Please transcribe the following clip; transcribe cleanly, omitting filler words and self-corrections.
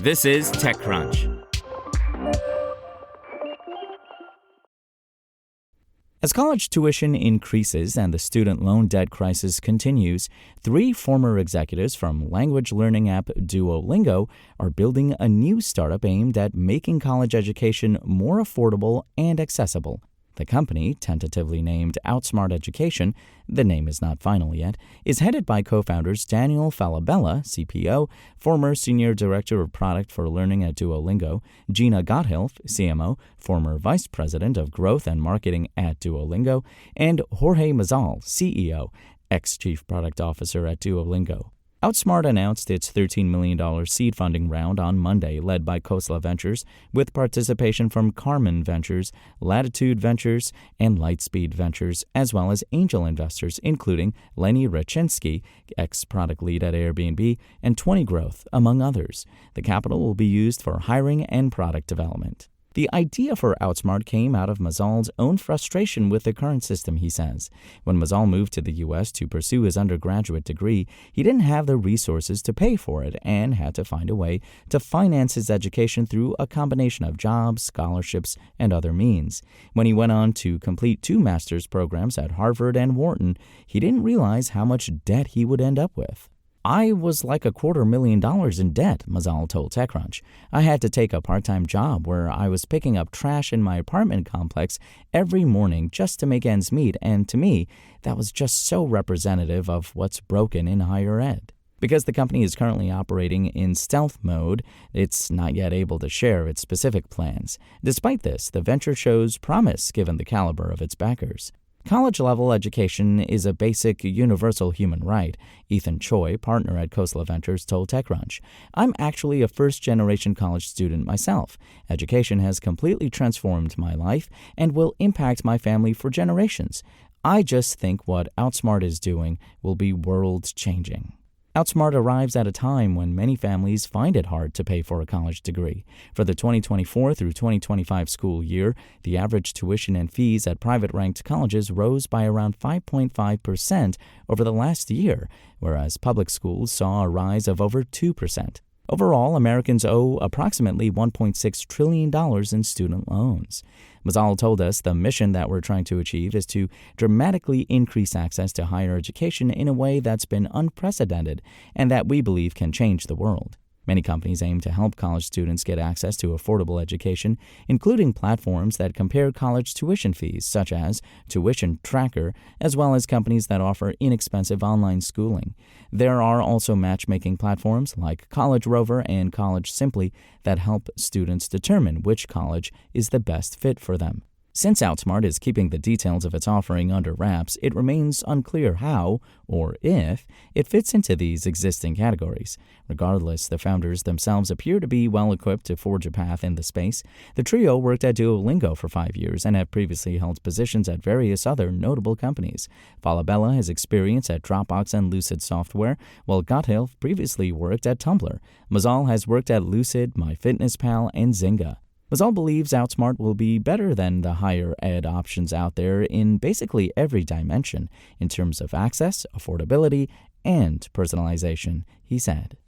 This is TechCrunch. As college tuition increases and the student loan debt crisis continues, 3 former executives from language learning app Duolingo are building a new startup aimed at making college education more affordable and accessible. The company, tentatively named Outsmart Education, the name is not final yet, is headed by co-founders Daniel Falabella, CPO, former Senior Director of Product for Learning at Duolingo, Gina Gotthilf, CMO, former Vice President of Growth and Marketing at Duolingo, and Jorge Mazal, CEO, ex-Chief Product Officer at Duolingo. Outsmart announced its $13 million seed funding round on Monday, led by Khosla Ventures, with participation from Carmen Ventures, Latitude Ventures, and Lightspeed Ventures, as well as angel investors including Lenny Rachinsky, ex-product lead at Airbnb, and 20 Growth, among others. The capital will be used for hiring and product development. The idea for Outsmart came out of Mazal's own frustration with the current system, he says. When Mazal moved to the U.S. to pursue his undergraduate degree, he didn't have the resources to pay for it and had to find a way to finance his education through a combination of jobs, scholarships, and other means. When he went on to complete 2 master's programs at Harvard and Wharton, he didn't realize how much debt he would end up with. I was like $250,000 in debt, Mazal told TechCrunch. I had to take a part-time job where I was picking up trash in my apartment complex every morning just to make ends meet, and to me, that was just so representative of what's broken in higher ed. Because the company is currently operating in stealth mode, it's not yet able to share its specific plans. Despite this, the venture shows promise given the caliber of its backers. College-level education is a basic, universal human right, Ethan Choi, partner at Khosla Ventures, told TechCrunch. I'm actually a first-generation college student myself. Education has completely transformed my life and will impact my family for generations. I just think what Outsmart is doing will be world-changing. Outsmart arrives at a time when many families find it hard to pay for a college degree. For the 2024 through 2025 school year, the average tuition and fees at private-ranked colleges rose by around 5.5% over the last year, whereas public schools saw a rise of over 2%. Overall, Americans owe approximately $1.6 trillion in student loans. Mazal told us the mission that we're trying to achieve is to dramatically increase access to higher education in a way that's been unprecedented and that we believe can change the world. Many companies aim to help college students get access to affordable education, including platforms that compare college tuition fees, such as Tuition Tracker, as well as companies that offer inexpensive online schooling. There are also matchmaking platforms like College Rover and College Simply that help students determine which college is the best fit for them. Since Outsmart is keeping the details of its offering under wraps, it remains unclear how, or if, it fits into these existing categories. Regardless, the founders themselves appear to be well-equipped to forge a path in the space. The trio worked at Duolingo for 5 years and have previously held positions at various other notable companies. Falabella has experience at Dropbox and Lucid Software, while Gotthilf previously worked at Tumblr. Mazal has worked at Lucid, MyFitnessPal, and Zynga. Mazal believes Outsmart will be better than the higher ed options out there in basically every dimension in terms of access, affordability, and personalization, he said.